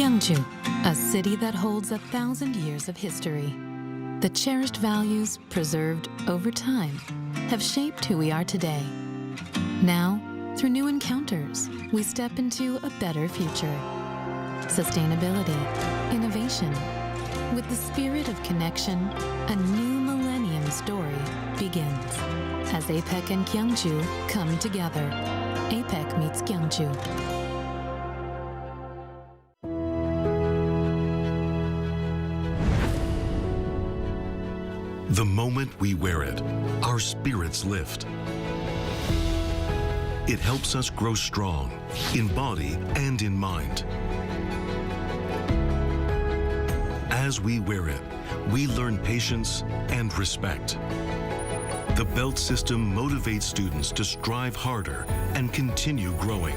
Kyungju, a city that holds 1,000 years of history. The cherished values preserved over time have shaped who we are today. Now, through new encounters, we step into a better future. Sustainability, innovation. With the spirit of connection, a new millennium story begins as APEC and Kyungju come together. APEC meets Kyungju. The moment we wear it, our spirits lift. It helps us grow strong, in body and in mind. As we wear it, we learn patience and respect. The belt system motivates students to strive harder and continue growing.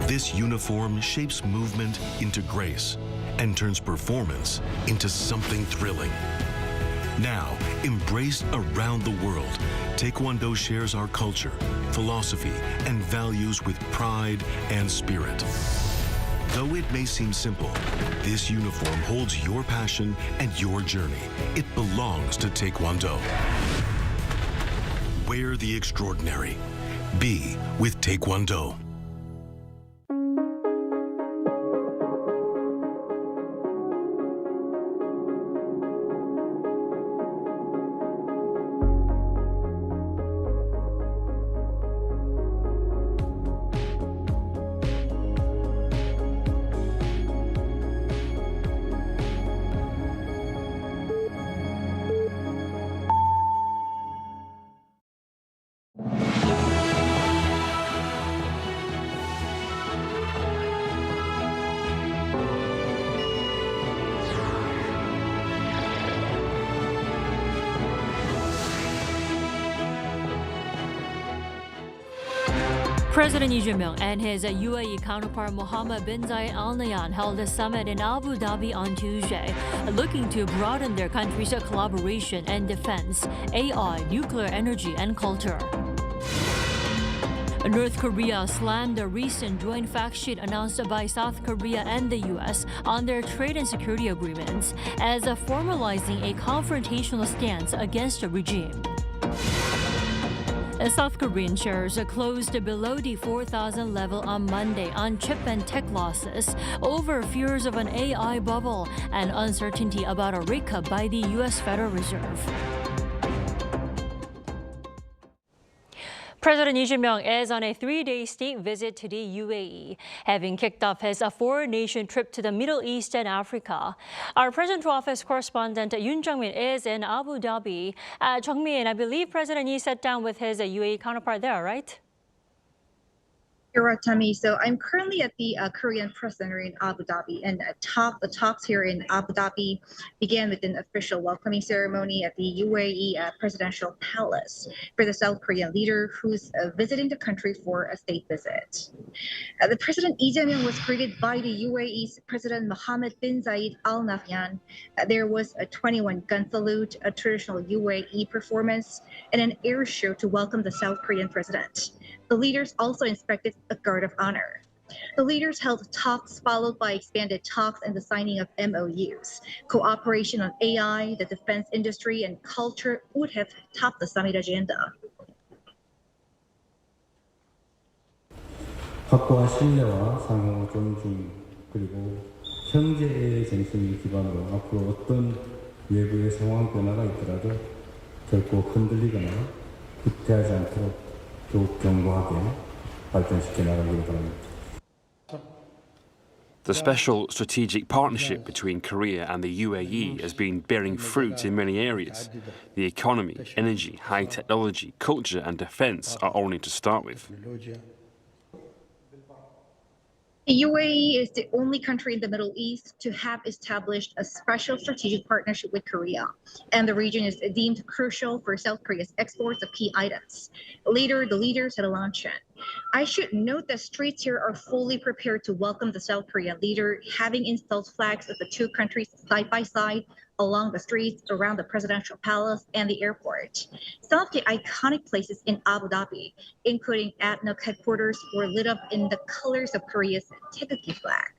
This uniform shapes movement into grace and turns performance into something thrilling. Now, embraced around the world, Taekwondo shares our culture, philosophy, and values with pride and spirit. Though it may seem simple, this uniform holds your passion and your journey. It belongs to Taekwondo. Wear the extraordinary. Be with Taekwondo. President Lee Jae-myung and his UAE counterpart Mohammed bin Zayed Al Nahyan held a summit in Abu Dhabi on Tuesday, looking to broaden their countries' collaboration in defense, AI, nuclear energy, and culture. North Korea slammed the recent joint fact sheet announced by South Korea and the U.S. on their trade and security agreements as formalizing a confrontational stance against the regime. South Korean shares closed below the 4,000 level on Monday on chip and tech losses over fears of an AI bubble and uncertainty about a rate cut by the U.S. Federal Reserve. President Lee Jae-myung is on a 3-day state visit to the UAE, having kicked off his four-nation trip to the Middle East and Africa. Our Presidential Office correspondent Yoon Jung-min is in Abu Dhabi. Jung-min, I believe President Lee sat down with his UAE counterpart there, right? You're right, Tammy. So I'm currently at the Korean Press Center in Abu Dhabi, and the talks here in Abu Dhabi began with an official welcoming ceremony at the UAE Presidential Palace for the South Korean leader who's visiting the country for a state visit. The President Lee Jae-myung was greeted by the UAE's President Mohammed bin Zayed Al Nahyan. There was a 21-gun salute, a traditional UAE performance, and an air show to welcome the South Korean president. The leaders also inspected a guard of honor. The leaders held talks followed by expanded talks and the signing of MOUs. Cooperation on AI, the defense industry, and culture would have topped the summit agenda. 확고한 신뢰와 상호 존중 그리고 형제의 정신을 기반으로 앞으로 어떤 외부의 상황 변화가 있더라도 결코 흔들리거나 후퇴하지 않도록 더욱 견고하게 발전시켜 나가기를 바랍니다. The special strategic partnership between Korea and the UAE has been bearing fruit in many areas. The economy, energy, high technology, culture and defense are only to start with. The UAE is the only country in the Middle East to have established a special strategic partnership with Korea, and the region is deemed crucial for South Korea's exports of key items. Later, the leaders had a luncheon. I should note that streets here are fully prepared to welcome the South Korean leader, having installed flags of the two countries' side by side along the streets around the presidential palace and the airport. Some of the iconic places in Abu Dhabi, including ADNOC headquarters, were lit up in the colors of Korea's Taegukgi flag.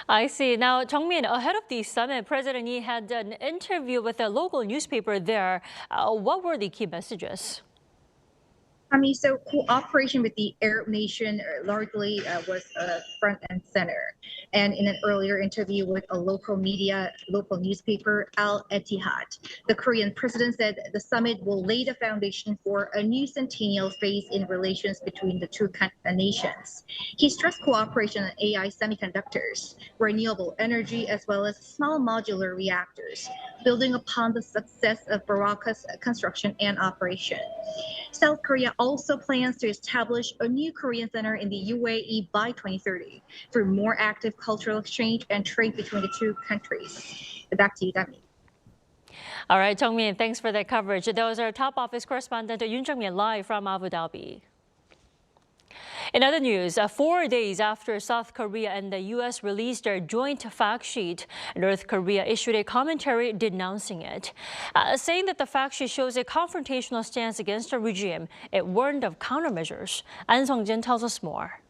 I see. Now, Jung-min, ahead of the summit, President Lee had an interview with a local newspaper there. What were the key messages? So cooperation with the Arab nation largely was front and center. And in an earlier interview with a local newspaper, Al Etihad, the Korean president said the summit will lay the foundation for a new centennial phase in relations between the two nations. He stressed cooperation on AI semiconductors, renewable energy, as well as small modular reactors, building upon the success of ROK-U.S construction and operation. South Korea also plans to establish a new Korean center in the UAE by 2030 through more active cultural exchange and trade between the two countries. Back to you, Dami. All right, Jung-min, thanks for that coverage. That was our top office correspondent, Yoon Jung-min, live from Abu Dhabi. In other news, 4 days after South Korea and the U.S. released their joint fact sheet, North Korea issued a commentary denouncing it, saying that the fact sheet shows a confrontational stance against the regime. It warned of countermeasures. An Sung-jin tells us more.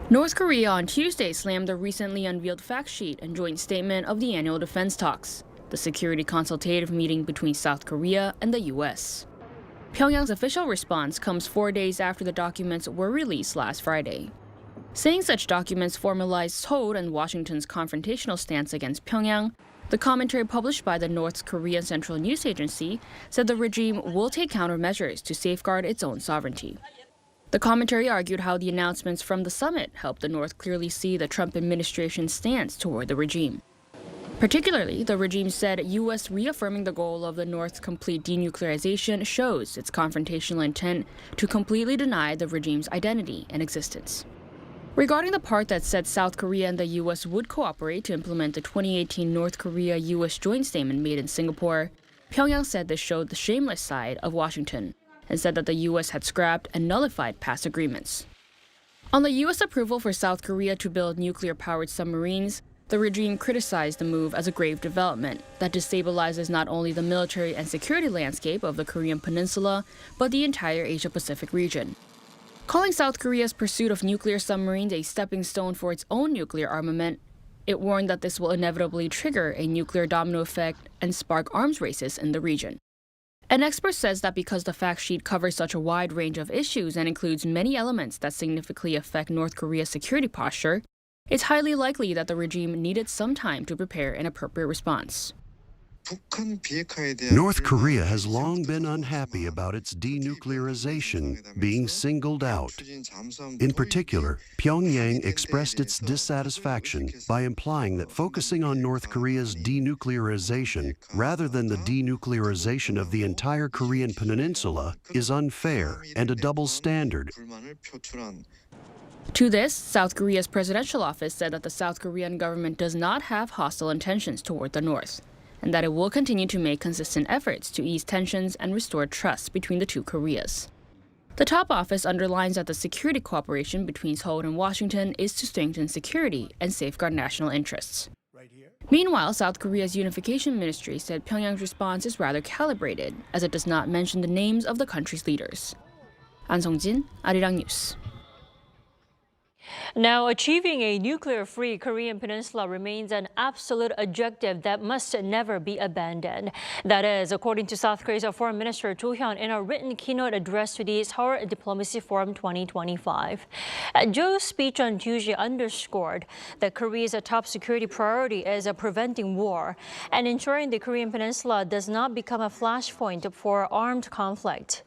North Korea on Tuesday slammed the recently unveiled fact sheet and joint statement of the annual defense talks, the security consultative meeting between South Korea and the U.S. Pyongyang's official response comes 4 days after the documents were released last Friday. Saying such documents formalize Seoul and Washington's confrontational stance against Pyongyang, the commentary published by the North Korean Central News Agency said the regime will take countermeasures to safeguard its own sovereignty. The commentary argued how the announcements from the summit helped the North clearly see the Trump administration's stance toward the regime. Particularly, the regime said U.S. reaffirming the goal of the North's complete denuclearization shows its confrontational intent to completely deny the regime's identity and existence. Regarding the part that said South Korea and the U.S. would cooperate to implement the 2018 North Korea-U.S. joint statement made in Singapore, Pyongyang said this showed the shameless side of Washington and said that the U.S. had scrapped and nullified past agreements. On the U.S. approval for South Korea to build nuclear-powered submarines, the regime criticized the move as a grave development that destabilizes not only the military and security landscape of the Korean Peninsula, but the entire Asia-Pacific region. Calling South Korea's pursuit of nuclear submarines a stepping stone for its own nuclear armament, it warned that this will inevitably trigger a nuclear domino effect and spark arms races in the region. An expert says that because the fact sheet covers such a wide range of issues and includes many elements that significantly affect North Korea's security posture, it's highly likely that the regime needed some time to prepare an appropriate response. North Korea has long been unhappy about its denuclearization being singled out. In particular, Pyongyang expressed its dissatisfaction by implying that focusing on North Korea's denuclearization rather than the denuclearization of the entire Korean Peninsula is unfair and a double standard. To this, South Korea's presidential office said that the South Korean government does not have hostile intentions toward the North, and that it will continue to make consistent efforts to ease tensions and restore trust between the two Koreas. The top office underlines that the security cooperation between Seoul and Washington is to strengthen security and safeguard national interests. Meanwhile, South Korea's unification ministry said Pyongyang's response is rather calibrated, as it does not mention the names of the country's leaders. An Sung-jin, Arirang News. Now, achieving a nuclear-free Korean Peninsula remains an absolute objective that must never be abandoned. That is, according to South Korea's Foreign Minister Cho Hyun in a written keynote address to the Seoul Diplomacy Forum 2025. Cho's speech on Tuesday underscored that Korea's top security priority is preventing war and ensuring the Korean Peninsula does not become a flashpoint for armed conflict.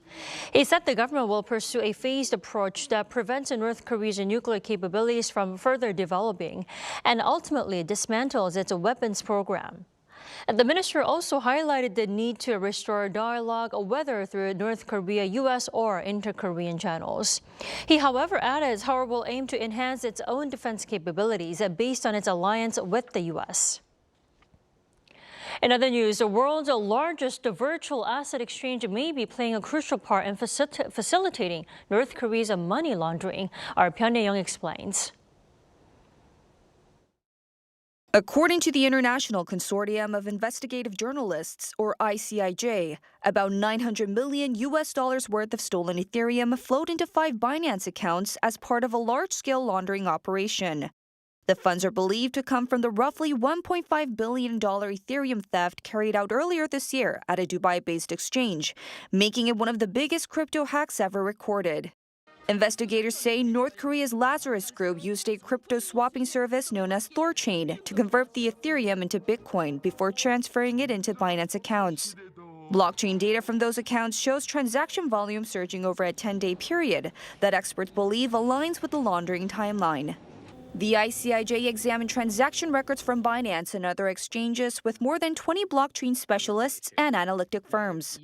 He said the government will pursue a phased approach that prevents North Korea's nuclear capabilities from further developing and ultimately dismantles its weapons program. The minister also highlighted the need to restore dialogue, whether through North Korea-U.S. or inter-Korean channels. He, however, added Seoul will aim to enhance its own defense capabilities based on its alliance with the U.S. In other news, the world's largest virtual asset exchange may be playing a crucial part in facilitating North Korea's money laundering. Our Pyongyang explains. According to the International Consortium of Investigative Journalists, or ICIJ, about $900 million worth of stolen Ethereum flowed into 5 Binance accounts as part of a large-scale laundering operation. The funds are believed to come from the roughly $1.5 billion Ethereum theft carried out earlier this year at a Dubai-based exchange, making it one of the biggest crypto hacks ever recorded. Investigators say North Korea's Lazarus Group used a crypto swapping service known as Thorchain to convert the Ethereum into Bitcoin before transferring it into Binance accounts. Blockchain data from those accounts shows transaction volume surging over a 10-day period that experts believe aligns with the laundering timeline. The ICIJ examined transaction records from Binance and other exchanges with more than 20 blockchain specialists and analytic firms.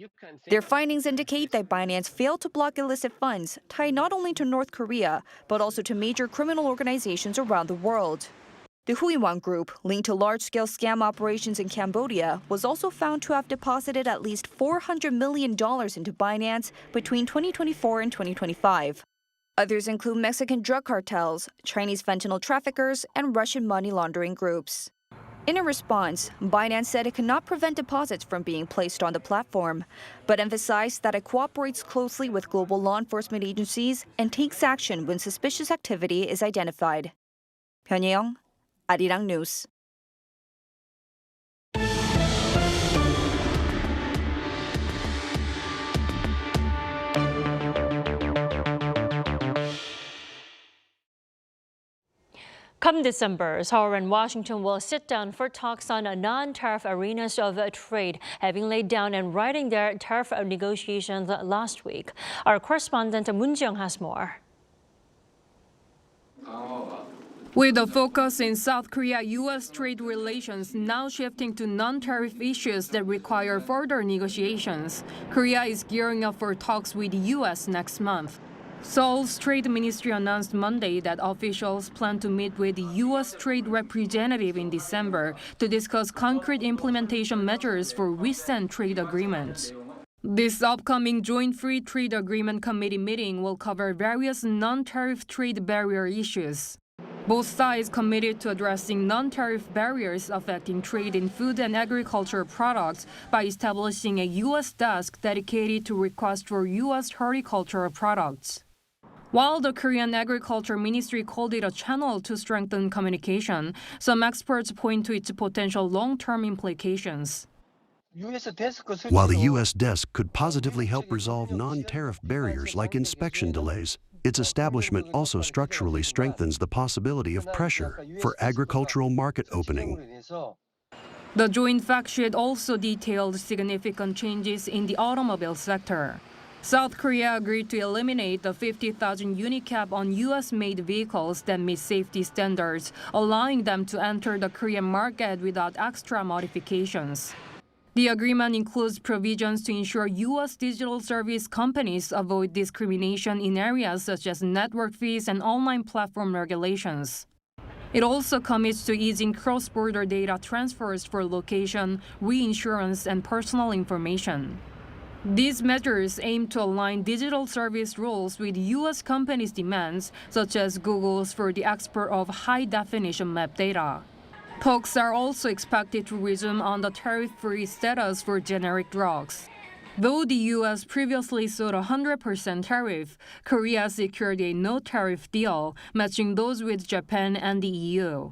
Their findings indicate that Binance failed to block illicit funds tied not only to North Korea, but also to major criminal organizations around the world. The Huiwan Group, linked to large-scale scam operations in Cambodia, was also found to have deposited at least $400 million into Binance between 2024 and 2025. Others include Mexican drug cartels, Chinese fentanyl traffickers, and Russian money laundering groups. In a response, Binance said it cannot prevent deposits from being placed on the platform, but emphasized that it cooperates closely with global law enforcement agencies and takes action when suspicious activity is identified. Pyongyang, Arirang News. Come December, Seoul and Washington will sit down for talks on non-tariff arenas of trade, having laid down and writing their tariff negotiations last week. Our correspondent Moon Jeong has more. With a focus in South Korea-U.S. trade relations now shifting to non-tariff issues that require further negotiations, Korea is gearing up for talks with the U.S. next month. Seoul's Trade Ministry announced Monday that officials plan to meet with the U.S. trade representative in December to discuss concrete implementation measures for recent trade agreements. This upcoming Joint Free Trade Agreement Committee meeting will cover various non-tariff trade barrier issues. Both sides committed to addressing non-tariff barriers affecting trade in food and agriculture products by establishing a U.S. desk dedicated to requests for U.S. horticultural products. While the Korean Agriculture Ministry called it a channel to strengthen communication, some experts point to its potential long-term implications. While the U.S. desk could positively help resolve non-tariff barriers like inspection delays, its establishment also structurally strengthens the possibility of pressure for agricultural market opening. The joint fact sheet also detailed significant changes in the automobile sector. South Korea agreed to eliminate the 50,000 unit cap on U.S.-made vehicles that meet safety standards, allowing them to enter the Korean market without extra modifications. The agreement includes provisions to ensure U.S. digital service companies avoid discrimination in areas such as network fees and online platform regulations. It also commits to easing cross-border data transfers for location, reinsurance, and personal information. These measures aim to align digital service rules with U.S. companies' demands, such as Google's for the export of high-definition map data. Talks are also expected to resume on the tariff-free status for generic drugs. Though the U.S. previously sought a 100% tariff, Korea secured a no-tariff deal, matching those with Japan and the EU.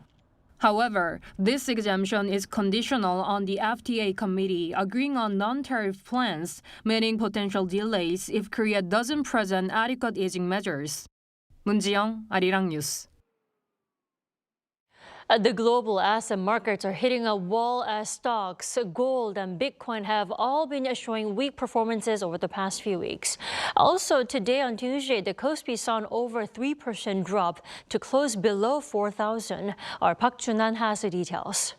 However, this exemption is conditional on the FTA committee agreeing on non-tariff plans, meaning potential delays if Korea doesn't present adequate easing measures. Moon Jeong, Arirang News. The global asset markets are hitting a wall as stocks, gold, and Bitcoin have all been showing weak performances over the past few weeks. Also, today on Tuesday, the Kospi saw an over 3% drop to close below 4,000. Our Park Junan has the details.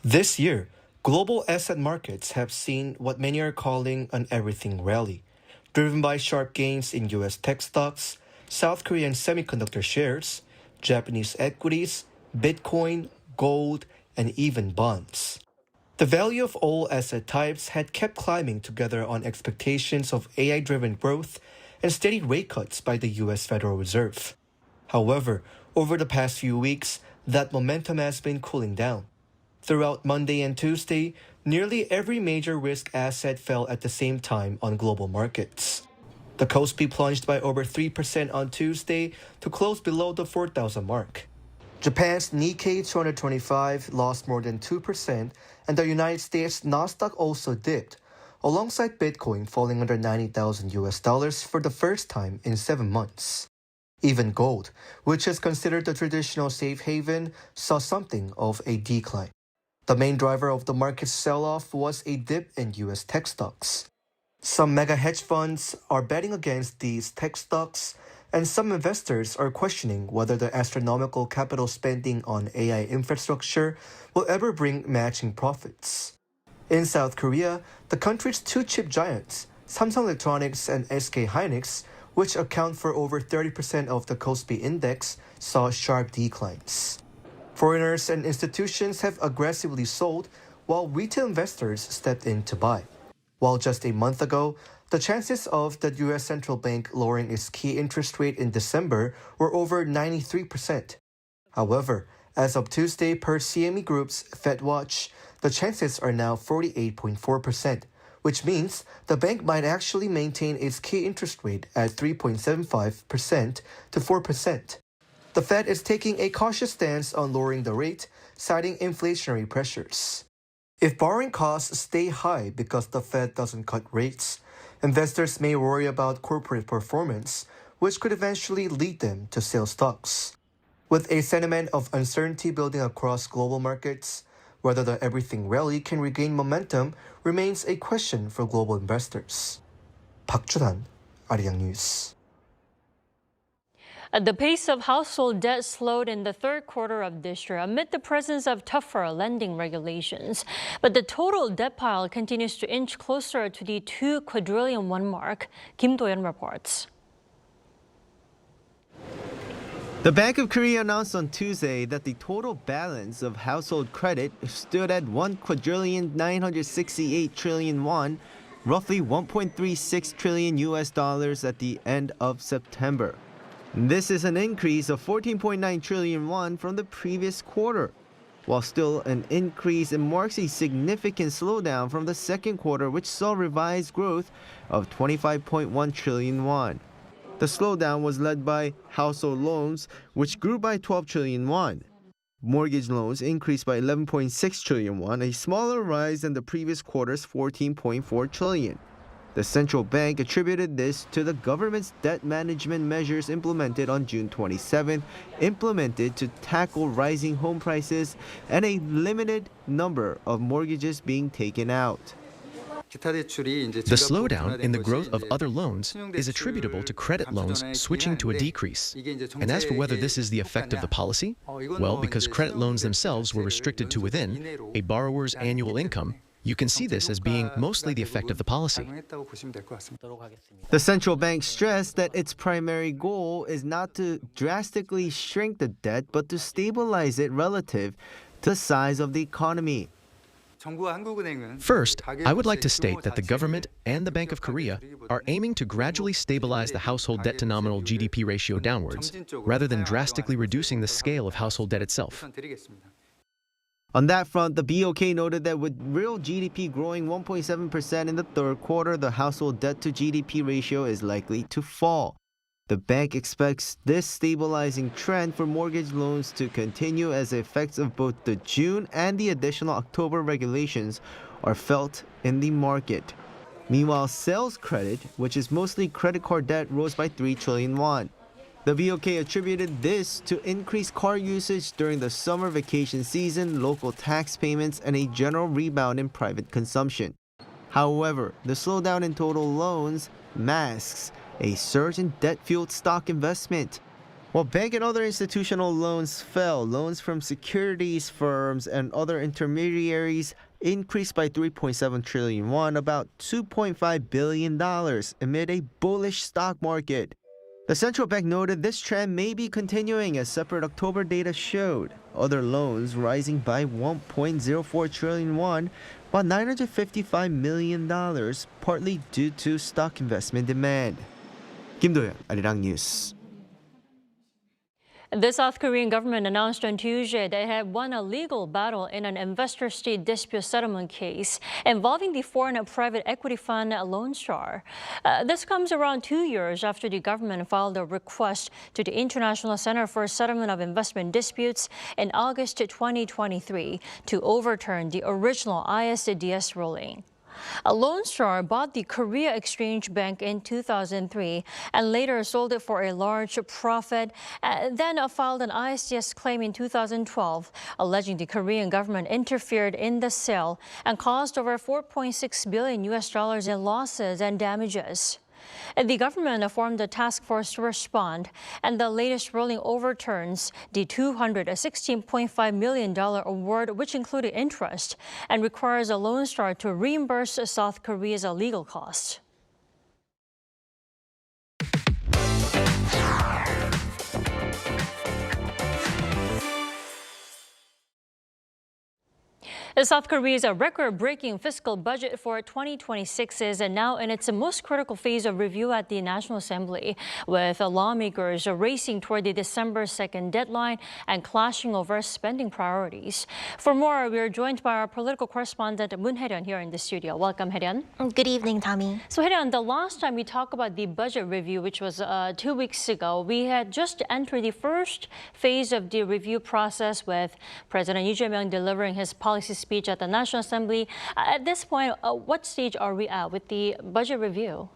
This year, global asset markets have seen what many are calling an everything rally, driven by sharp gains in U.S. tech stocks, South Korean semiconductor shares, Japanese equities, Bitcoin, gold, and even bonds. The value of all asset types had kept climbing together on expectations of AI-driven growth and steady rate cuts by the U.S. Federal Reserve. However, Over the past few weeks, that momentum has been cooling down. Throughout Monday and Tuesday, nearly every major risk asset fell at the same time on global markets. The Kospi plunged by over 3% on Tuesday to close below the 4,000 mark. Japan's Nikkei 225 lost more than 2%, and the United States Nasdaq also dipped, alongside Bitcoin falling under $90,000 for the first time in 7 months. Even gold, which is considered the traditional safe haven, saw something of a decline. The main driver of the market's sell-off was a dip in U.S. tech stocks. Some mega hedge funds are betting against these tech stocks, and some investors are questioning whether the astronomical capital spending on AI infrastructure will ever bring matching profits. In South Korea, the country's two chip giants, Samsung Electronics and SK Hynix, which account for over 30% of the Kospi index, saw sharp declines. Foreigners and institutions have aggressively sold, while retail investors stepped in to buy. While just a month ago, the chances of the U.S. central bank lowering its key interest rate in December were over 93%. However, as of Tuesday per CME Group's FedWatch, the chances are now 48.4%, which means the bank might actually maintain its key interest rate at 3.75% to 4%. The Fed is taking a cautious stance on lowering the rate, citing inflationary pressures. If borrowing costs stay high because the Fed doesn't cut rates, investors may worry about corporate performance, which could eventually lead them to sell stocks. With a sentiment of uncertainty building across global markets, whether the everything rally can regain momentum remains a question for global investors. 박주단, Arirang News. The pace of household debt slowed in the third quarter of this year amid the presence of tougher lending regulations. But the total debt pile continues to inch closer to the 2 quadrillion won mark. Kim Do-yeon reports. The Bank of Korea announced on Tuesday that the total balance of household credit stood at 1,968 trillion won, roughly $1.36 trillion at the end of September. This is an increase of 14.9 trillion won from the previous quarter. While still an increase, it marks a significant slowdown from the second quarter, which saw revised growth of 25.1 trillion won. The slowdown was led by household loans, which grew by 12 trillion won. Mortgage loans increased by 11.6 trillion won, a smaller rise than the previous quarter's 14.4 trillion. The central bank attributed this to the government's debt management measures implemented on June 27th, implemented to tackle rising home prices and a limited number of mortgages being taken out. The slowdown in the growth of other loans is attributable to credit loans switching to a decrease. And as for whether this is the effect of the policy, well, because credit loans themselves were restricted to within a borrower's annual income, you can see this as being mostly the effect of the policy. The central bank stressed that its primary goal is not to drastically shrink the debt, but to stabilize it relative to the size of the economy. First, I would like to state that the government and the Bank of Korea are aiming to gradually stabilize the household debt to nominal GDP ratio downwards, rather than drastically reducing the scale of household debt itself. On that front, the BOK noted that with real GDP growing 1.7% in the third quarter, the household debt to GDP ratio is likely to fall. The bank expects this stabilizing trend for mortgage loans to continue as the effects of both the June and the additional October regulations are felt in the market. Meanwhile, sales credit, which is mostly credit card debt, rose by 3 trillion won. The BOK attributed this to increased car usage during the summer vacation season, local tax payments, and a general rebound in private consumption. However, the slowdown in total loans masks a surge in debt-fueled stock investment. While bank and other institutional loans fell, loans from securities firms and other intermediaries increased by 3.7 trillion won, about $2.5 billion, amid a bullish stock market. The central bank noted this trend may be continuing as separate October data showed. Other loans rising by 1.04 trillion won, while $955 million, partly due to stock investment demand. Kim Do-yeon, Arirang News. The South Korean government announced on Tuesday that it had won a legal battle in an investor-state dispute settlement case involving the foreign private equity fund Lone Star. This comes around 2 years after the government filed a request to the International Center for Settlement of Investment Disputes in August 2023 to overturn the original ISDS ruling. Lone Star bought the Korea Exchange Bank in 2003 and later sold it for a large profit, then filed an ISDS claim in 2012, alleging the Korean government interfered in the sale and caused over $4.6 billion in losses and damages. The government formed a task force to respond, and the latest ruling overturns the $216.5 million award, which included interest, and requires a Lone Star to reimburse South Korea's legal costs. South Korea's record-breaking fiscal budget for 2026 is now in its most critical phase of review at the National Assembly, with lawmakers racing toward the December 2nd deadline and clashing over spending priorities. For more, we are joined by our political correspondent Moon Hae-ryun here in the studio. Welcome, Hae-ryun. Good evening, Tommy. So, Hae-ryun, the last time we talked about the budget review, which was 2 weeks ago, we had just entered the first phase of the review process, with President Lee Jae-myung delivering his policy speech at the National Assembly. At this point, what stage are we at with the budget review?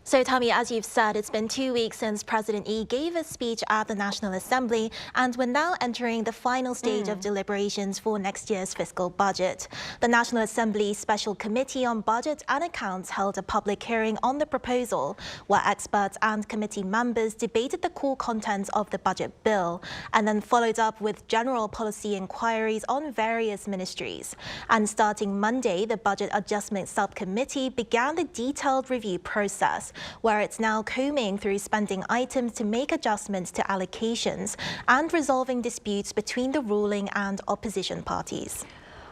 So, Tommy, as you've said, it's been 2 weeks since President Lee gave a speech at the National Assembly, and we're now entering the final stage of deliberations for next year's fiscal budget. The National Assembly Special Committee on Budget and Accounts held a public hearing on the proposal, where experts and committee members debated the core contents of the budget bill, and then followed up with general policy inquiries on various ministries. And starting Monday, the Budget Adjustment Subcommittee began the detailed review process, where it's now combing through spending items to make adjustments to allocations and resolving disputes between the ruling and opposition parties.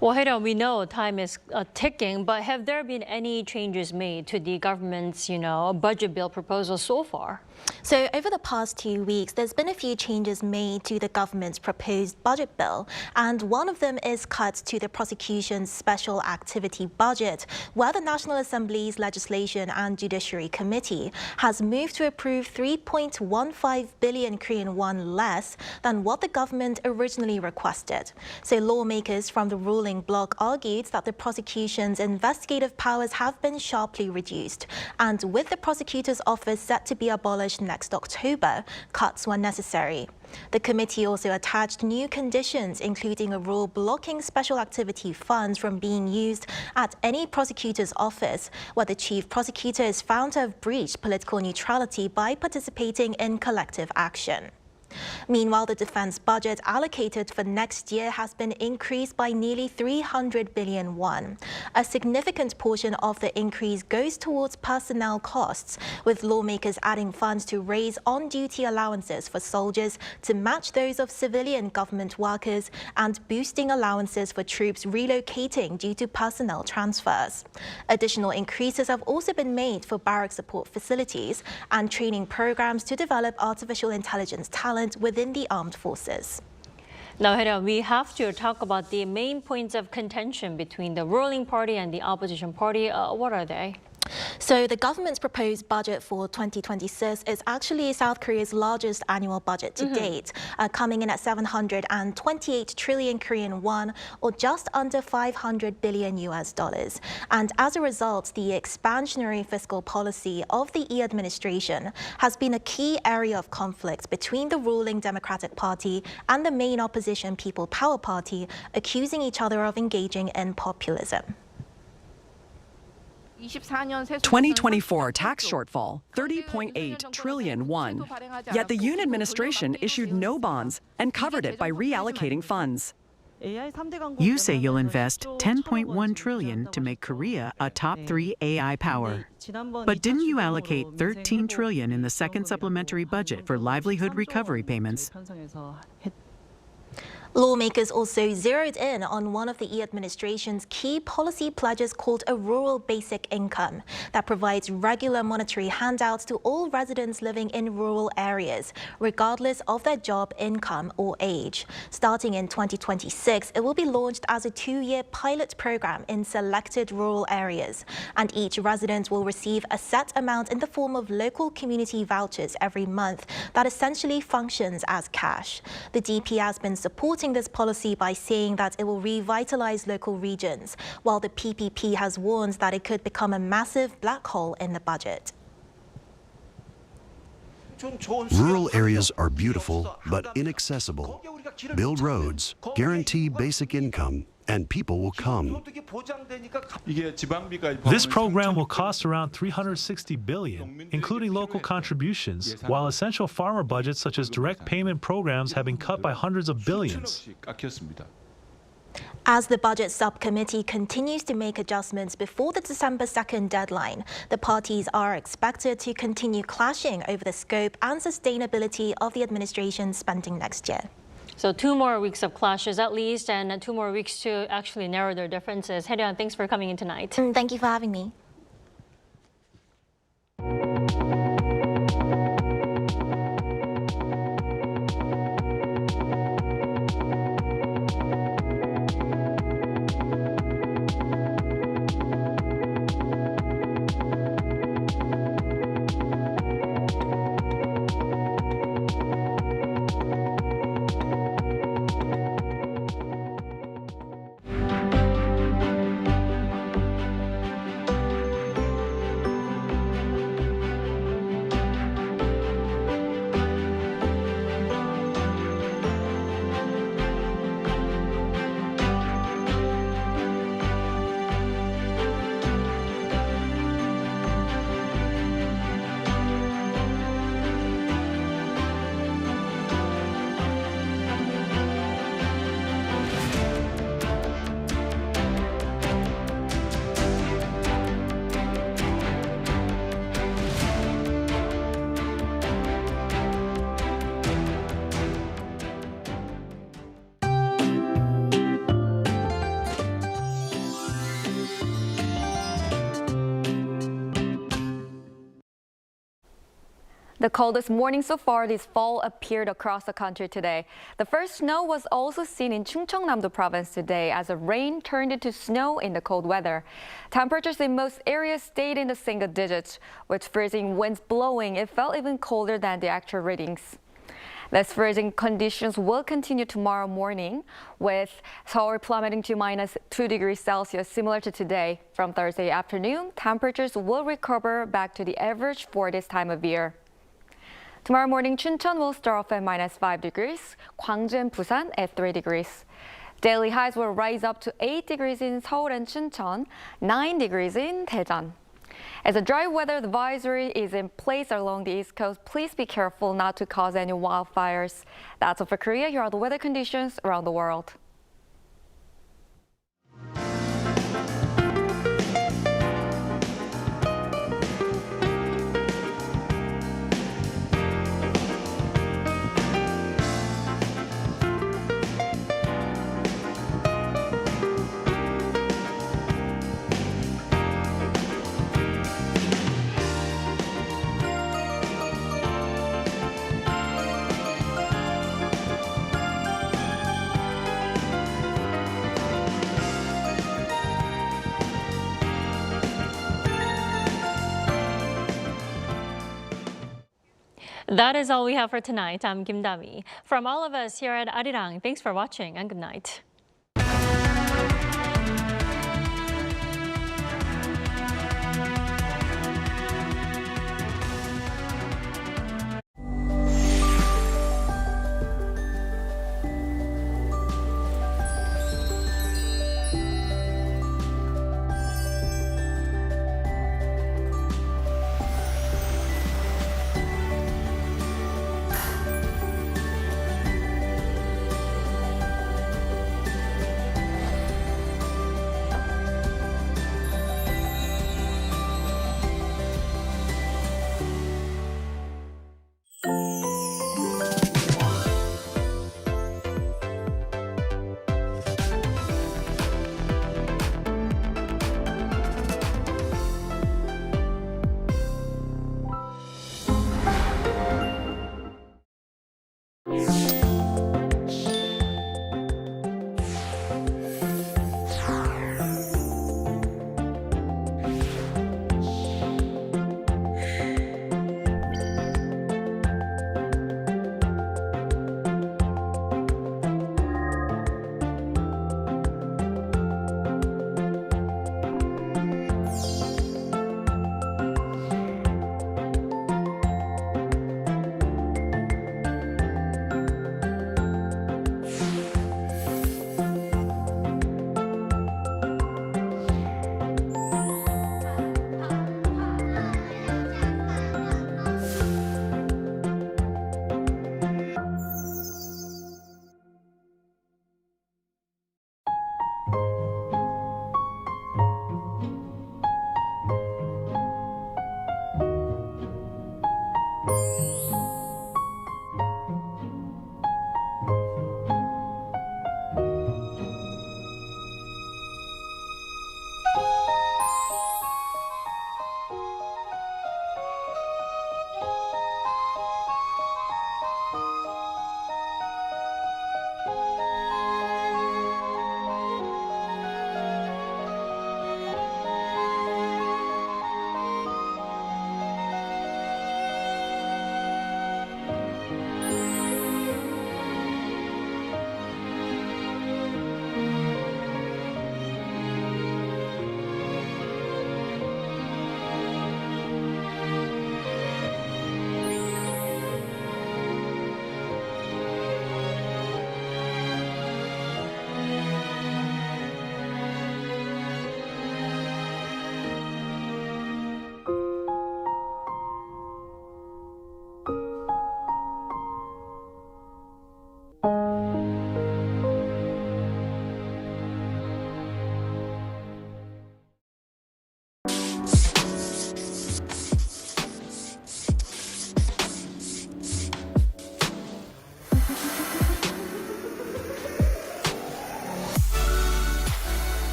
Well, Hae-ryun, we know time is ticking, but have there been any changes made to the government's, budget bill proposal so far? So over the past 2 weeks, there's been a few changes made to the government's proposed budget bill, and one of them is cuts to the prosecution's special activity budget, where the National Assembly's Legislation and Judiciary Committee has moved to approve 3.15 billion Korean won less than what the government originally requested. So lawmakers from the ruling bloc argued that the prosecution's investigative powers have been sharply reduced, and with the prosecutor's office set to be abolished next October, cuts were necessary. The committee also attached new conditions, including a rule blocking special activity funds from being used at any prosecutor's office where the chief prosecutor is found to have breached political neutrality by participating in collective action. Meanwhile, the defense budget allocated for next year has been increased by nearly 300 billion won. A significant portion of the increase goes towards personnel costs, with lawmakers adding funds to raise on-duty allowances for soldiers to match those of civilian government workers and boosting allowances for troops relocating due to personnel transfers. Additional increases have also been made for barrack support facilities and training programs to develop artificial intelligence talent within the armed forces. Now, Hae-ryun, we have to talk about the main points of contention between the ruling party and the opposition party. What are they? So the government's proposed budget for 2026 is actually South Korea's largest annual budget to date, coming in at 728 trillion Korean won, or just under $500 billion. And as a result, the expansionary fiscal policy of the Lee administration has been a key area of conflict between the ruling Democratic Party and the main opposition People Power Party, accusing each other of engaging in populism. 2024 tax shortfall, 30.8 trillion won. Yet the Yoon administration issued no bonds and covered it by reallocating funds. You say you'll invest 10.1 trillion to make Korea a top 3 AI power. But didn't you allocate 13 trillion in the second supplementary budget for livelihood recovery payments? Lawmakers also zeroed in on one of the Lee administration's key policy pledges called a rural basic income that provides regular monetary handouts to all residents living in rural areas, regardless of their job, income, or age. Starting in 2026, it will be launched as a 2-year pilot program in selected rural areas, and each resident will receive a set amount in the form of local community vouchers every month that essentially functions as cash. The DP has been supporting this policy by saying that it will revitalize local regions, while the PPP has warned that it could become a massive black hole in the budget. Rural areas are beautiful but inaccessible. Build roads, guarantee basic income, and people will come. This program will cost around $360 billion, including local contributions, while essential farmer budgets such as direct payment programs have been cut by hundreds of billions. As the Budget Subcommittee continues to make adjustments before the December 2nd deadline, the parties are expected to continue clashing over the scope and sustainability of the administration's spending next year. So 2 more weeks of clashes at least, and 2 more weeks to actually narrow their differences. Arirang, thanks for coming in tonight. Thank you for having me. The coldest morning so far this fall appeared across the country today. The first snow was also seen in Chungcheongnam-do province today as the rain turned into snow in the cold weather. Temperatures in most areas stayed in the single digits. With freezing winds blowing, it felt even colder than the actual readings. These freezing conditions will continue tomorrow morning, with Seoul plummeting to -2 degrees Celsius, similar to today. From Thursday afternoon, temperatures will recover back to the average for this time of year. Tomorrow morning, Chuncheon will start off at -5 degrees, Gwangju and Busan at 3 degrees. Daily highs will rise up to 8 degrees in Seoul and Chuncheon, 9 degrees in Daejeon. As a dry weather advisory is in place along the East Coast, please be careful not to cause any wildfires. That's all for Korea. Here are the weather conditions around the world. That is all we have for tonight. I'm Kim Dami. From all of us here at Arirang, thanks for watching and good night.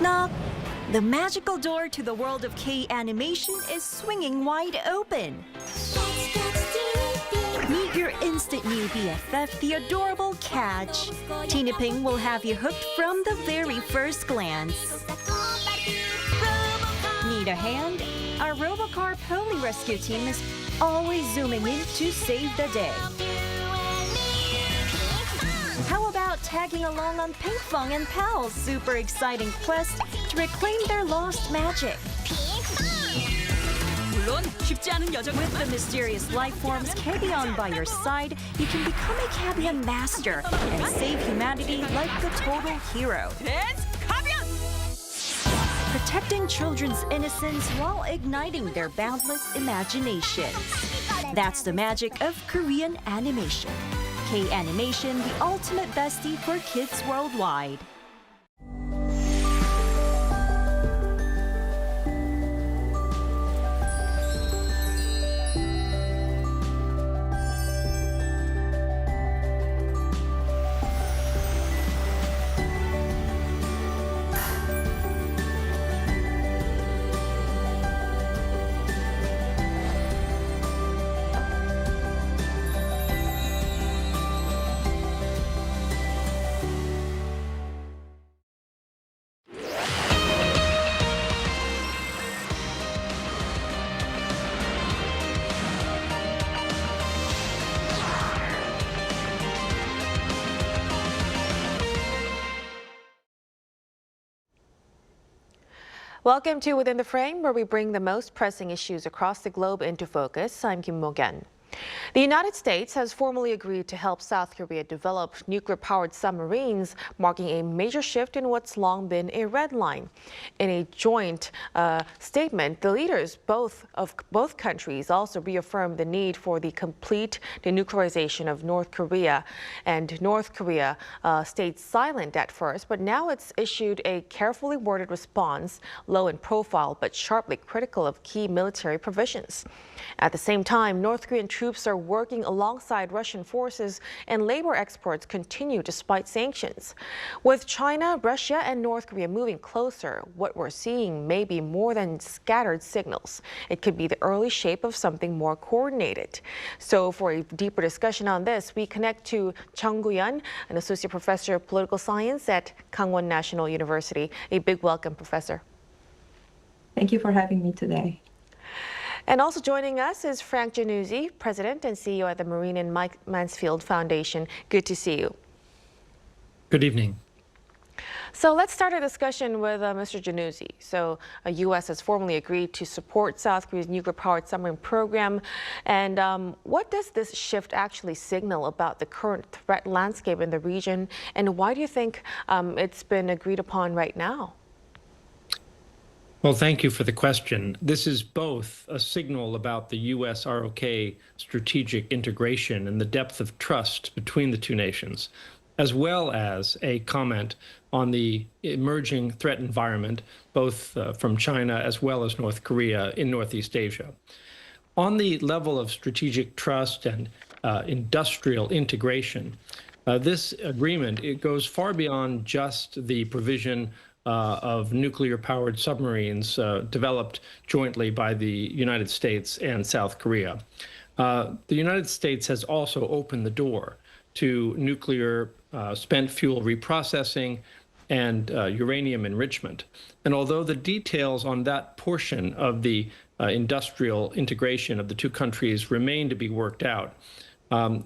Knock! The magical door to the world of K-animation is swinging wide open. Meet your instant new BFF, the adorable Catch. Tina Ping will have you hooked from the very first glance. Need a hand? Our Robocar Pony Rescue team is always zooming in to save the day. How about tagging along on Pinkfong and Pal's super exciting quest to reclaim their lost magic? With the mysterious life forms Cabion by your side, you can become a Cabion master and save humanity like a total hero. Protecting children's innocence while igniting their boundless imaginations. That's the magic of Korean animation. K-animation, the ultimate bestie for kids worldwide. Welcome to Within the Frame, where we bring the most pressing issues across the globe into focus. I'm Kim Mo-gen. The United States has formally agreed to help South Korea develop nuclear-powered submarines, marking a major shift in what's long been a red line. In a joint statement, the leaders of both countries also reaffirmed the need for the complete denuclearization of North Korea. And North Korea stayed silent at first, but now it's issued a carefully worded response, low in profile but sharply critical of key military provisions. At the same time, North Korean troops are working alongside Russian forces, and labor exports continue despite sanctions. With China, Russia, and North Korea moving closer, what we're seeing may be more than scattered signals. It could be the early shape of something more coordinated. So for a deeper discussion on this, we connect to Chung Gu-yeon, an associate professor of political science at Kangwon National University. A big welcome, Professor. Thank you for having me today. And also joining us is Frank Januzzi, President and CEO at the Marine and Mike Mansfield Foundation. Good to see you. Good evening. So let's start our discussion with Mr. Januzzi. So the U.S. has formally agreed to support South Korea's nuclear-powered submarine program. And what does this shift actually signal about the current threat landscape in the region? And why do you think it's been agreed upon right now? Well, thank you for the question. This is both a signal about the U.S. ROK strategic integration and the depth of trust between the two nations, as well as a comment on the emerging threat environment, both from China as well as North Korea in Northeast Asia. On the level of strategic trust and industrial integration, this agreement, it goes far beyond just the provision of nuclear-powered submarines developed jointly by the United States and South Korea. The United States has also opened the door to nuclear spent fuel reprocessing and uranium enrichment. And although the details on that portion of the industrial integration of the two countries remain to be worked out,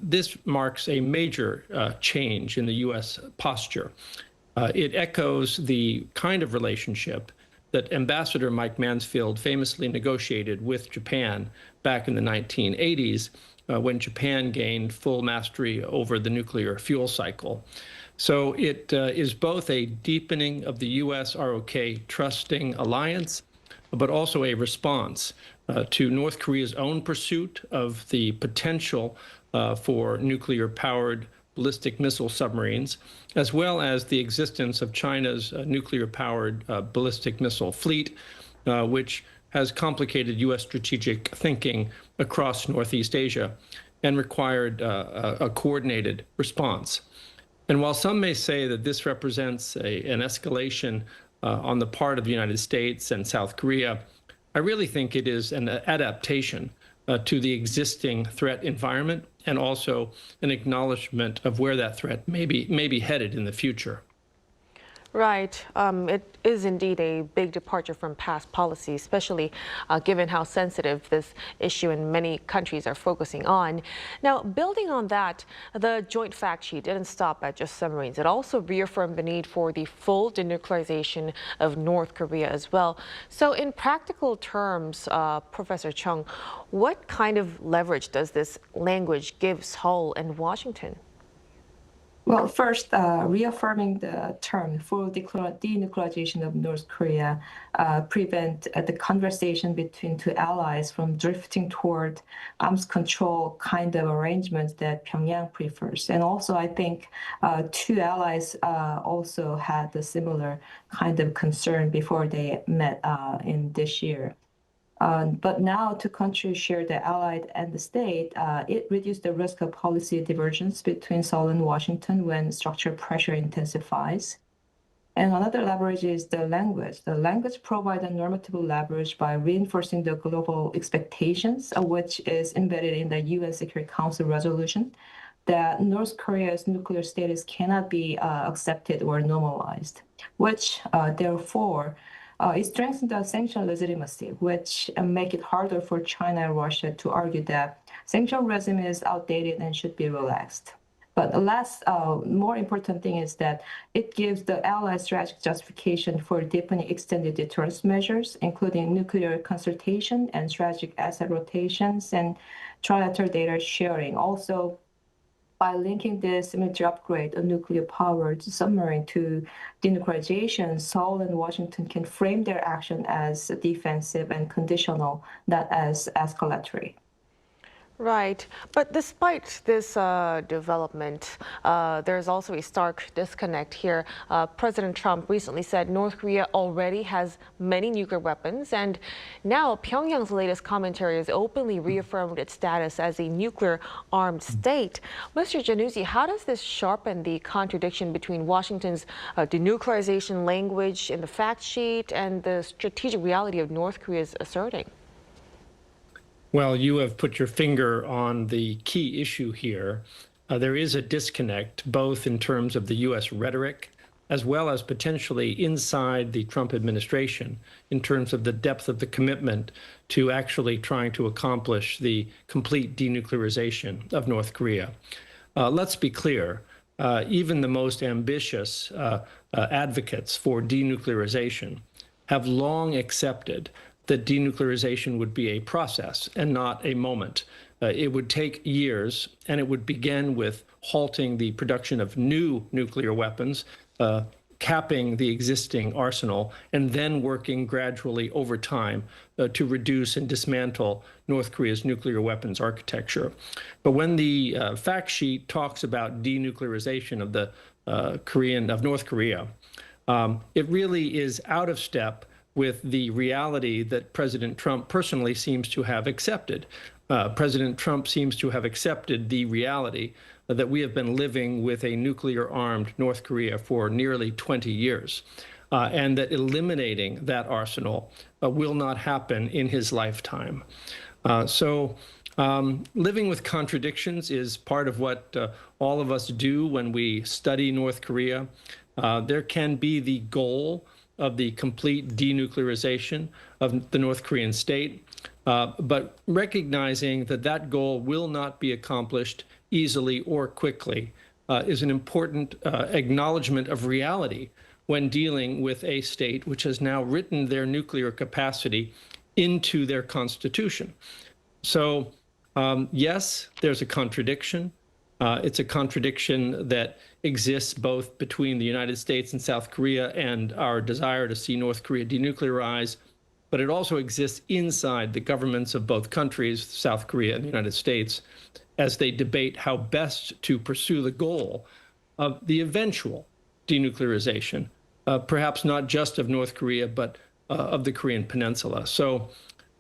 this marks a major change in the U.S. posture. It echoes the kind of relationship that Ambassador Mike Mansfield famously negotiated with Japan back in the 1980s when Japan gained full mastery over the nuclear fuel cycle. So it is both a deepening of the U.S. ROK trusting alliance, but also a response to North Korea's own pursuit of the potential for nuclear-powered ballistic missile submarines, as well as the existence of China's nuclear-powered ballistic missile fleet, which has complicated U.S. strategic thinking across Northeast Asia and required a coordinated response. And while some may say that this represents an escalation on the part of the United States and South Korea, I really think it is an adaptation to the existing threat environment and also an acknowledgement of where that threat may be headed in the future. Right. It is indeed a big departure from past policy, especially given how sensitive this issue in many countries are focusing on. Now, building on that, the joint fact sheet didn't stop at just submarines. It also reaffirmed the need for the full denuclearization of North Korea as well. So in practical terms, Professor Chung, what kind of leverage does this language give Seoul and Washington? Well, first, reaffirming the term full denuclearization of North Korea prevent the conversation between two allies from drifting toward arms control kind of arrangements that Pyongyang prefers. And also, I think two allies also had a similar kind of concern before they met in this year. But now two countries share the allied and the state. It reduced the risk of policy divergence between Seoul and Washington when structural pressure intensifies. And another leverage is the language. The language provides a normative leverage by reinforcing the global expectations, which is embedded in the UN Security Council resolution, that North Korea's nuclear status cannot be accepted or normalized, which therefore it strengthens the sanction legitimacy, which make it harder for China and Russia to argue that sanction regime is outdated and should be relaxed. But the last, more important thing is that it gives the allies strategic justification for deepening extended deterrence measures, including nuclear consultation and strategic asset rotations and trilateral data sharing. Also, by linking this military upgrade of nuclear-powered submarine to denuclearization, Seoul and Washington can frame their action as defensive and conditional, not as escalatory. Right. But despite this development, there's also a stark disconnect here. President Trump recently said North Korea already has many nuclear weapons, and now Pyongyang's latest commentary has openly reaffirmed its status as a nuclear-armed state. Mr. Januzzi, how does this sharpen the contradiction between Washington's denuclearization language in the fact sheet and the strategic reality of North Korea's asserting? Well, you have put your finger on the key issue here. There is a disconnect, both in terms of the U.S. rhetoric, as well as potentially inside the Trump administration, in terms of the depth of the commitment to actually trying to accomplish the complete denuclearization of North Korea. Let's be clear, even the most ambitious advocates for denuclearization have long accepted that denuclearization would be a process and not a moment. It would take years, and it would begin with halting the production of new nuclear weapons, capping the existing arsenal, and then working gradually over time to reduce and dismantle North Korea's nuclear weapons architecture. But when the fact sheet talks about denuclearization of the North Korea, it really is out of step with the reality that President Trump personally seems to have accepted. President Trump seems to have accepted the reality that we have been living with a nuclear-armed North Korea for nearly 20 years, and that eliminating that arsenal will not happen in his lifetime. So living with contradictions is part of what all of us do when we study North Korea. There can be the goal of the complete denuclearization of the North Korean state, but recognizing that that goal will not be accomplished easily or quickly is an important acknowledgement of reality when dealing with a state which has now written their nuclear capacity into their constitution. So yes, there's a contradiction. It's a contradiction that exists both between the United States and South Korea and our desire to see North Korea denuclearize, but it also exists inside the governments of both countries, South Korea and the United States, as they debate how best to pursue the goal of the eventual denuclearization, perhaps not just of North Korea, but of the Korean Peninsula. So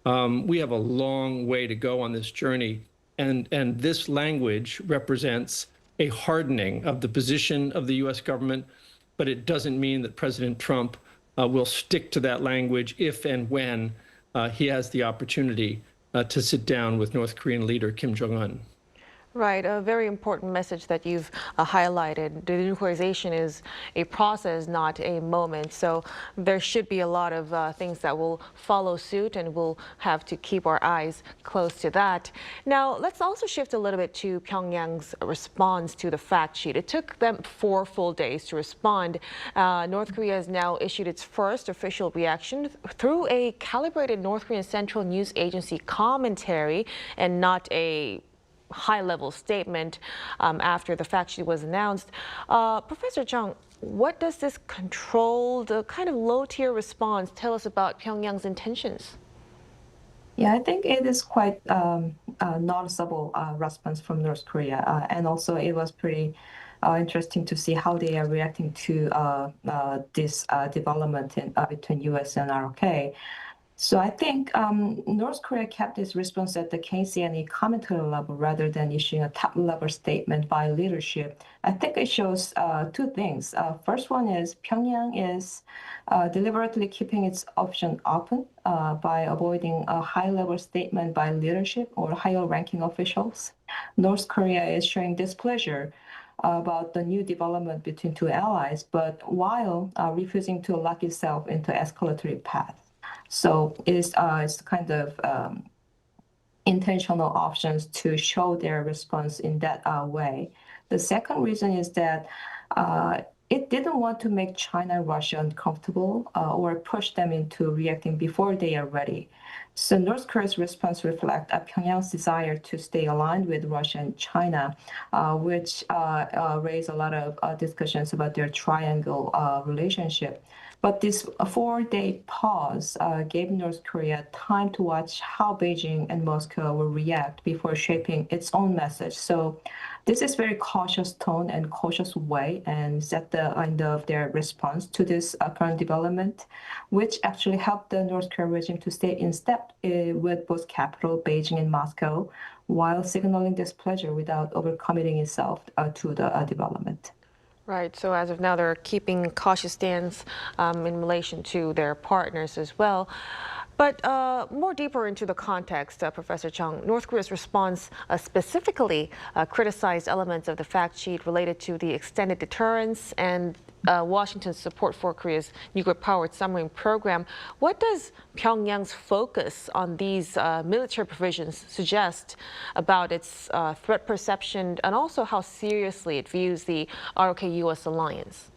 we have a long way to go on this journey. And this language represents a hardening of the position of the U.S. government, but it doesn't mean that President Trump will stick to that language if and when he has the opportunity to sit down with North Korean leader Kim Jong-un. Right, a very important message that you've highlighted. Denuclearization is a process, not a moment. So there should be a lot of things that will follow suit, and we'll have to keep our eyes close to that. Now, let's also shift a little bit to Pyongyang's response to the fact sheet. It took them 4 full days to respond. North Korea has now issued its first official reaction through a calibrated North Korean Central News Agency commentary and not a high-level statement after the fact sheet was announced. Professor Chung, what does this controlled, kind of low-tier response tell us about Pyongyang's intentions? Yeah, I think it is quite noticeable response from North Korea, and also it was pretty interesting to see how they are reacting to this development between U.S. and ROK. So I think North Korea kept its response at the KCNE commentary level rather than issuing a top-level statement by leadership. I think it shows 2 things. First one is Pyongyang is deliberately keeping its option open by avoiding a high-level statement by leadership or higher-ranking officials. North Korea is showing displeasure about the new development between 2 allies, but while refusing to lock itself into escalatory path. So it's kind of intentional options to show their response in that way. The second reason is that it didn't want to make China and Russia uncomfortable or push them into reacting before they are ready. So North Korea's response reflects Pyongyang's desire to stay aligned with Russia and China, which raised a lot of discussions about their triangle relationship. But this 4-day pause gave North Korea time to watch how Beijing and Moscow will react before shaping its own message. So this is very cautious tone and cautious way, and set the end of their response to this current development, which actually helped the North Korean regime to stay in step with both capital, Beijing and Moscow, while signaling displeasure without overcommitting itself to the development. Right, so as of now, they're keeping cautious stance in relation to their partners as well. But more deeper into the context, Professor Chung, North Korea's response specifically criticized elements of the fact sheet related to the extended deterrence and Washington's support for Korea's nuclear-powered submarine program. What does Pyongyang's focus on these military provisions suggest about its threat perception and also how seriously it views the ROK-U.S. alliance?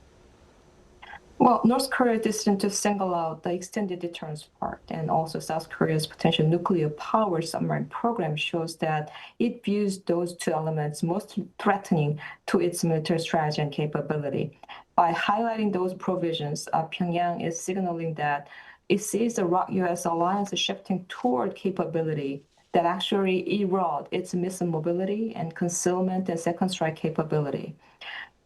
Well, North Korea's decision to single out the extended deterrence part and also South Korea's potential nuclear power submarine program shows that it views those 2 elements most threatening to its military strategy and capability. By highlighting those provisions, Pyongyang is signaling that it sees the ROK-U.S. alliance shifting toward capability that actually erode its missile mobility and concealment and second strike capability.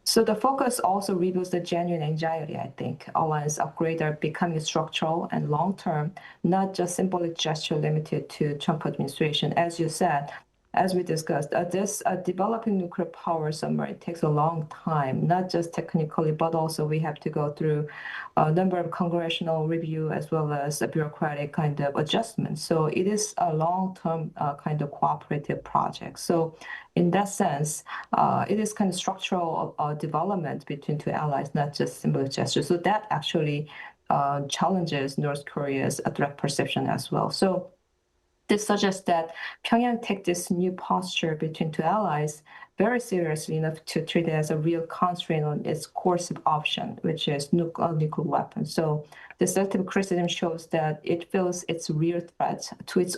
So the focus also reveals the genuine anxiety, I think. Alliance upgrades are becoming structural and long-term, not just symbolic gesture limited to Trump administration. As you said, as we discussed, this developing nuclear power submarine takes a long time, not just technically, but also we have to go through a number of congressional review as well as a bureaucratic kind of adjustment. So it is a long-term kind of cooperative project. So in that sense, it is kind of structural development between 2 allies, not just symbolic gestures. So that actually challenges North Korea's threat perception as well. So this suggests that Pyongyang takes this new posture between 2 allies very seriously enough to treat it as a real constraint on its coercive option, which is nuclear weapons. So the selective criticism shows that it feels its real threat to its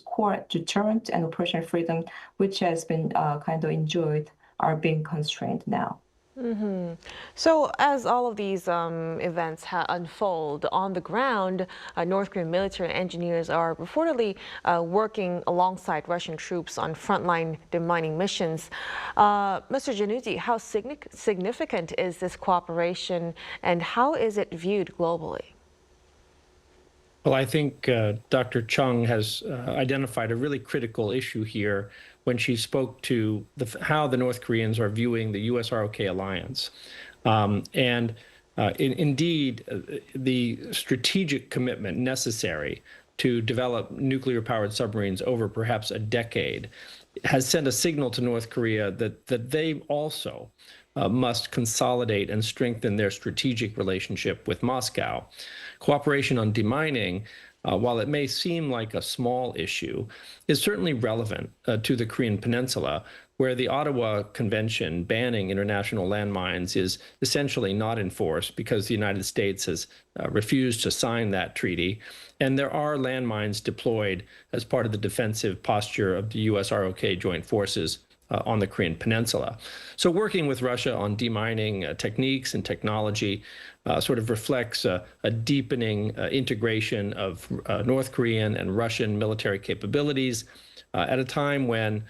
core deterrent and operational freedom, which has been kind of enjoyed, are being constrained now. Mm-hmm. So as all of these events unfold on the ground, North Korean military engineers are reportedly working alongside Russian troops on frontline demining missions. Mr. Januzzi, how significant is this cooperation and how is it viewed globally? Well, I think Dr. Chung has identified a really critical issue here when she spoke to how the North Koreans are viewing the U.S.-ROK alliance. And Indeed, the strategic commitment necessary to develop nuclear-powered submarines over perhaps a decade has sent a signal to North Korea that they also must consolidate and strengthen their strategic relationship with Moscow. Cooperation on demining, while it may seem like a small issue, is certainly relevant to the Korean Peninsula, where the Ottawa Convention banning international landmines is essentially not enforced because the United States has refused to sign that treaty. And there are landmines deployed as part of the defensive posture of the U.S. ROK joint forces on the Korean Peninsula. So working with Russia on demining techniques and technology sort of reflects a deepening integration of North Korean and Russian military capabilities at a time when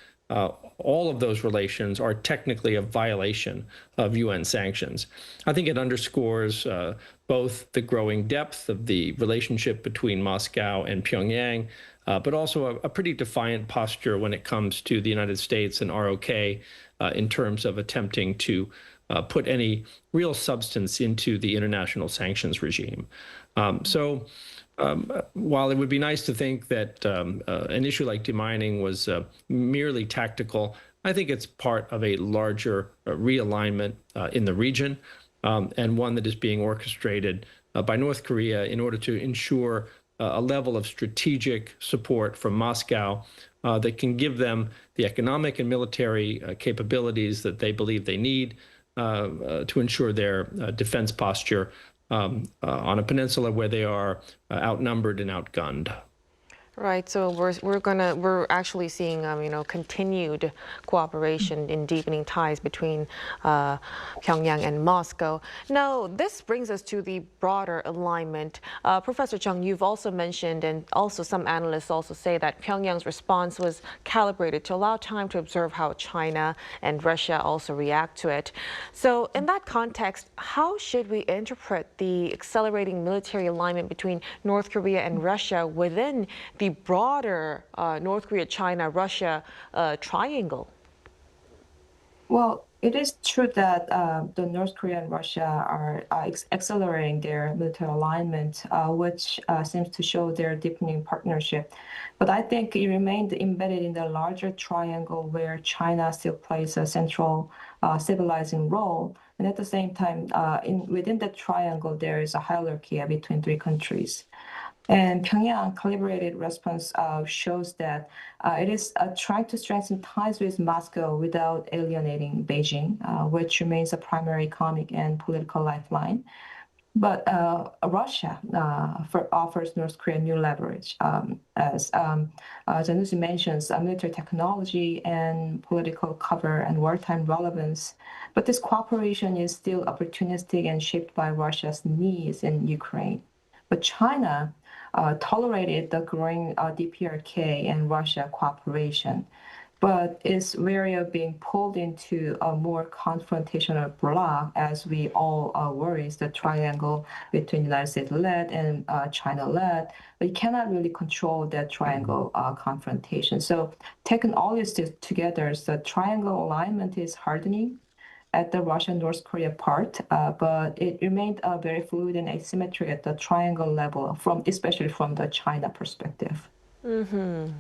all of those relations are technically a violation of UN sanctions. I think it underscores both the growing depth of the relationship between Moscow and Pyongyang, but also a pretty defiant posture when it comes to the United States and ROK in terms of attempting to put any real substance into the international sanctions regime. While it would be nice to think that an issue like demining was merely tactical, I think it's part of a larger realignment in the region, and one that is being orchestrated by North Korea in order to ensure a level of strategic support from Moscow that can give them the economic and military capabilities that they believe they need to ensure their defense posture on a peninsula where they are outnumbered and outgunned. Right. So we're actually seeing continued cooperation in deepening ties between Pyongyang and Moscow. Now, this brings us to the broader alignment. Professor Chung, you've also mentioned, and also some analysts also say that Pyongyang's response was calibrated to allow time to observe how China and Russia also react to it. So in that context, how should we interpret the accelerating military alignment between North Korea and Russia within the broader North Korea, China, Russia triangle? Well, it is true that the North Korea and Russia are accelerating their military alignment, which seems to show their deepening partnership. But I think it remained embedded in the larger triangle where China still plays a central stabilizing role. And at the same time, within that triangle, there is a hierarchy between three countries. And Pyongyang's calibrated response shows that it is trying to strengthen ties with Moscow without alienating Beijing, which remains a primary economic and political lifeline. But Russia offers North Korea new leverage, as Janusz mentions, military technology and political cover and wartime relevance. But this cooperation is still opportunistic and shaped by Russia's needs in Ukraine. But China tolerated the growing DPRK and Russia cooperation, but is wary of being pulled into a more confrontational bloc, as we all worry, the triangle between United States-led and China-led. But you cannot really control that triangle confrontation. So taking all this together, the triangle alignment is hardening at the Russia-North Korea part, but it remained very fluid and asymmetry at the triangle level, especially from the China perspective. Mm-hmm.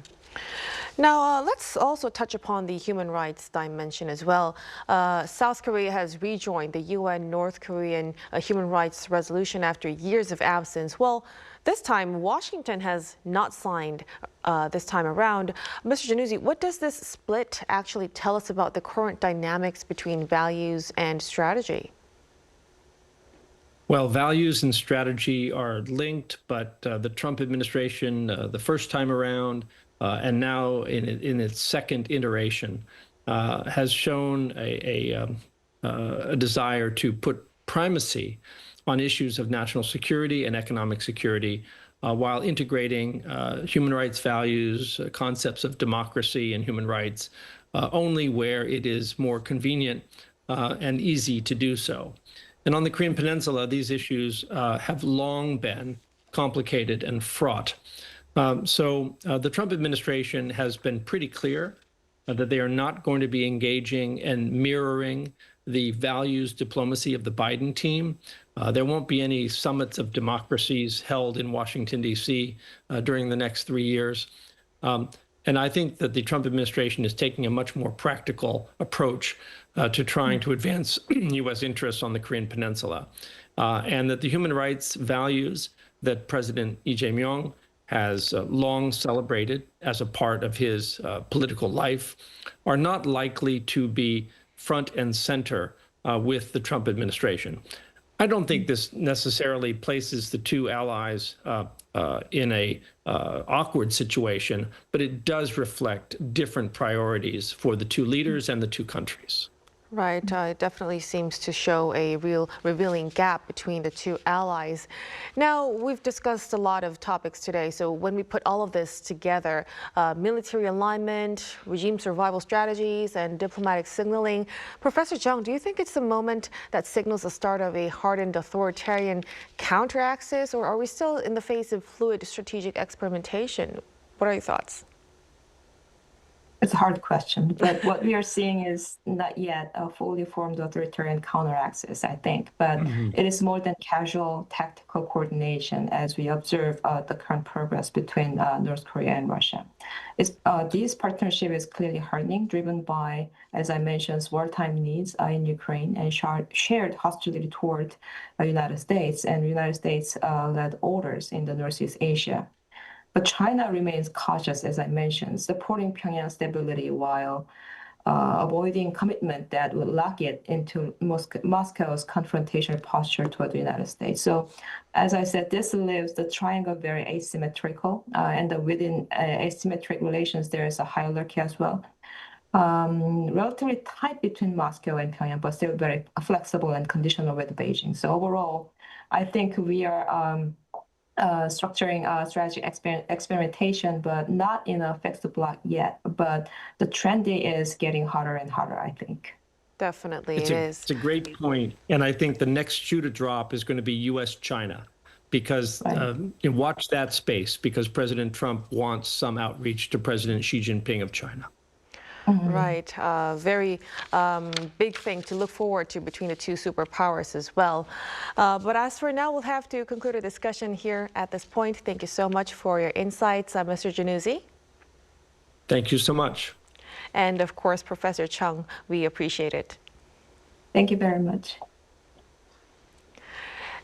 Now, let's also touch upon the human rights dimension as well. South Korea has rejoined the UN North Korean human rights resolution after years of absence. Well, this time, Washington has not signed this time around. Mr. Januzzi, what does this split actually tell us about the current dynamics between values and strategy? Well, values and strategy are linked, but the Trump administration, the first time around, and now in its second iteration, has shown a desire to put primacy on issues of national security and economic security, while integrating human rights values, concepts of democracy and human rights, only where it is more convenient and easy to do so. And on the Korean Peninsula, these issues have long been complicated and fraught. So the Trump administration has been pretty clear that they are not going to be engaging and mirroring the values diplomacy of the Biden team. There won't be any summits of democracies held in Washington, D.C. During the next 3 years. And I think that the Trump administration is taking a much more practical approach to trying to advance U.S. interests on the Korean Peninsula. And that the human rights values that President Lee Jae-myung has long celebrated as a part of his political life are not likely to be front and center with the Trump administration. I don't think this necessarily places the two allies in a awkward situation, but it does reflect different priorities for the two leaders and the two countries. Right. It definitely seems to show a real revealing gap between the two allies. Now, we've discussed a lot of topics today. So when we put all of this together, military alignment, regime survival strategies, and diplomatic signaling, Professor Chung, do you think it's the moment that signals the start of a hardened authoritarian counteraxis, or are we still in the face of fluid strategic experimentation? What are your thoughts? It's a hard question, but what we are seeing is not yet a fully formed authoritarian counteraxis, I think. But it is more than casual tactical coordination as we observe the current progress between North Korea and Russia. This partnership is clearly hardening, driven by, as I mentioned, wartime needs in Ukraine and shared hostility toward the United States and United States-led orders in the Northeast Asia. But China remains cautious, as I mentioned, supporting Pyongyang's stability while avoiding commitment that would lock it into Moscow's confrontational posture toward the United States. So, as I said, this leaves the triangle very asymmetrical, and within asymmetric relations, there is a hierarchy as well. Relatively tight between Moscow and Pyongyang, but still very flexible and conditional with Beijing. So overall, I think we are structuring strategic experimentation, but not in a fixed block yet. But the trend is getting harder and harder, I think. Definitely, it is. It's a great point. And I think the next shoe to drop is going to be U.S.-China, because you watch that space, because President Trump wants some outreach to President Xi Jinping of China. Right. Very big thing to look forward to between the two superpowers as well. But as for now, we'll have to conclude our discussion here at this point. Thank you so much for your insights, Mr. Januzzi. Thank you so much. And of course, Professor Chung, we appreciate it. Thank you very much.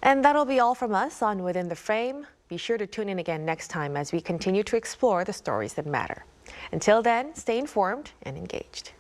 And that'll be all from us on Within the Frame. Be sure to tune in again next time as we continue to explore the stories that matter. Until then, stay informed and engaged.